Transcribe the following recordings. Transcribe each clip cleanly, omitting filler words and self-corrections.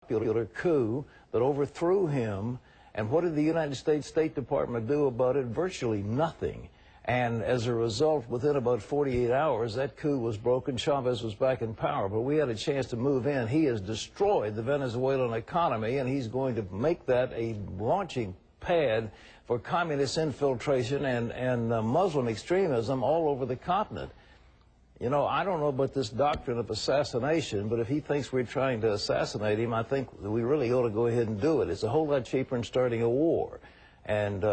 popular coup that overthrew him. And what did the United States State Department do about it? Virtually nothing. And as a result, within about 48 hours, that coup was broken. Chavez was back in power, but we had a chance to move in. He has destroyed the Venezuelan economy, and he's going to make that a launching pad for communist infiltration and Muslim extremism all over the continent. You know, I don't know about this doctrine of assassination, but if he thinks we're trying to assassinate him, I think we really ought to go ahead and do it. It's a whole lot cheaper than starting a war. And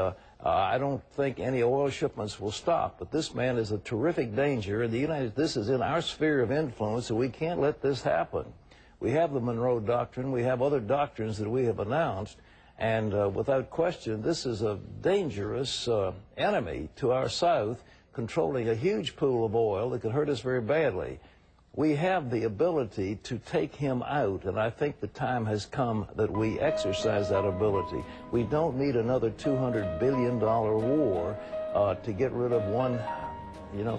I don't think any oil shipments will stop, but this man is a terrific danger, and this is in our sphere of influence, and we can't let this happen. We have the Monroe Doctrine, we have other doctrines that we have announced, and without question, this is a dangerous enemy to our South, controlling a huge pool of oil that could hurt us very badly. We have the ability to take him out, and I think the time has come that we exercise that ability. We don't need another $200 billion war to get rid of one,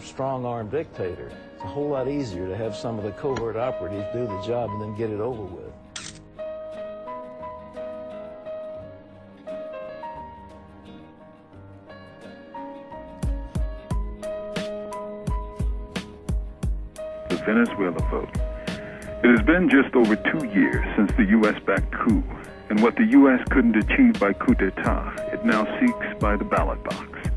strong-armed dictator. It's a whole lot easier to have some of the covert operatives do the job and then get it over with. Venezuela vote. It has been just over 2 years since the U.S.-backed coup, and what the U.S. couldn't achieve by coup d'etat, it now seeks by the ballot box.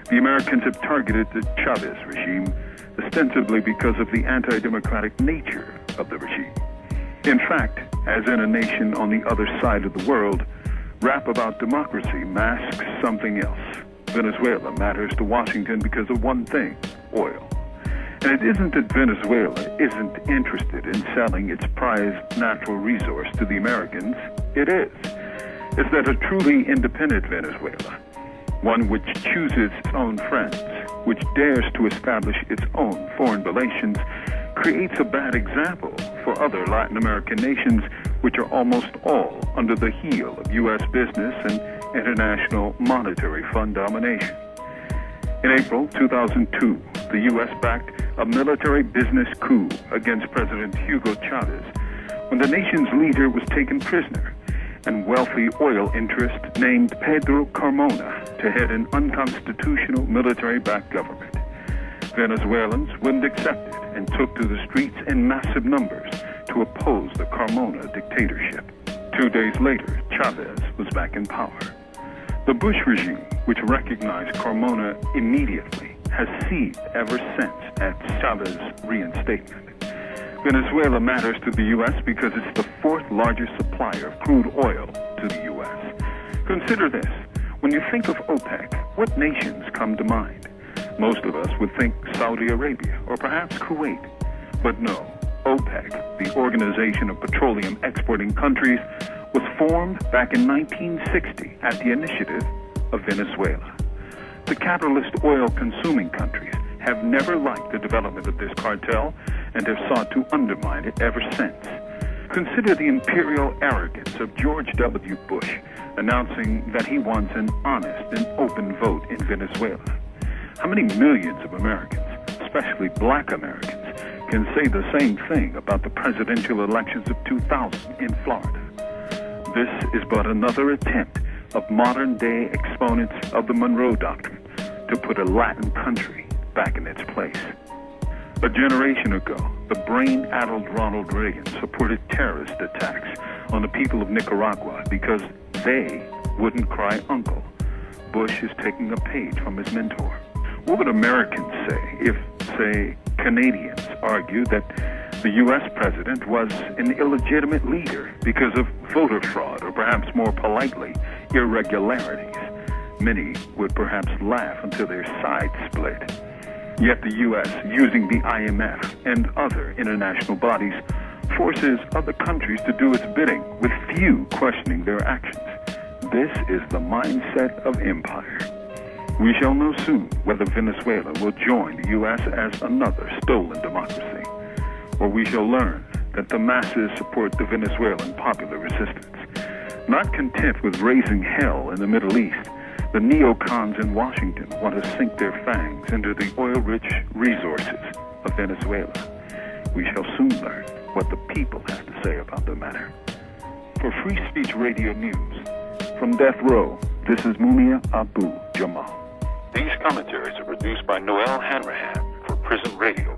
The Americans have targeted the Chavez regime, ostensibly because of the anti-democratic nature of the regime. In fact, as in a nation on the other side of the world, rap about democracy masks something else. Venezuela matters to Washington because of one thing: oil. And it isn't that Venezuela isn't interested in selling its prized natural resource to the Americans. It is. It's that a truly independent Venezuela, one which chooses its own friends, which dares to establish its own foreign relations, creates a bad example for other Latin American nations, which are almost all under the heel of U.S. business and international monetary fund domination. In April 2002, the U.S. backed a military business coup against President Hugo Chavez when the nation's leader was taken prisoner and wealthy oil interests named Pedro Carmona to head an unconstitutional military-backed government. Venezuelans wouldn't accept it and took to the streets in massive numbers to oppose the Carmona dictatorship. 2 days later, Chavez was back in power. The Bush regime, which recognized Carmona immediately, has seethed ever since at Chavez's reinstatement. Venezuela matters to the U.S. because it's the fourth largest supplier of crude oil to the U.S. Consider this. When you think of OPEC, what nations come to mind? Most of us would think Saudi Arabia or perhaps Kuwait. But no, OPEC, the Organization of Petroleum Exporting Countries, was formed back in 1960 at the initiative of Venezuela. The capitalist oil-consuming countries have never liked the development of this cartel and have sought to undermine it ever since. Consider the imperial arrogance of George W. Bush announcing that he wants an honest and open vote in Venezuela. How many millions of Americans, especially black Americans, can say the same thing about the presidential elections of 2000 in Florida? This is but another attempt of modern-day exponents of the Monroe Doctrine to put a Latin country back in its place. A generation ago, the brain-addled Ronald Reagan supported terrorist attacks on the people of Nicaragua because they wouldn't cry uncle. Bush is taking a page from his mentor. What would Americans say if, say, Canadians argued that the U.S. president was an illegitimate leader because of voter fraud, or perhaps more politely, irregularities? Many would perhaps laugh until their sides split. Yet the U.S., using the IMF and other international bodies, forces other countries to do its bidding, with few questioning their actions. This is the mindset of empire. We shall know soon whether Venezuela will join the U.S. as another stolen democracy, or we shall learn that the masses support the Venezuelan popular resistance. Not content with raising hell in the Middle East, the neocons in Washington want to sink their fangs into the oil-rich resources of Venezuela. We shall soon learn what the people have to say about the matter. for Free Speech Radio News. From Death Row, this is Mumia Abu-Jamal. These commentaries are produced by Noel Hanrahan for Prison Radio.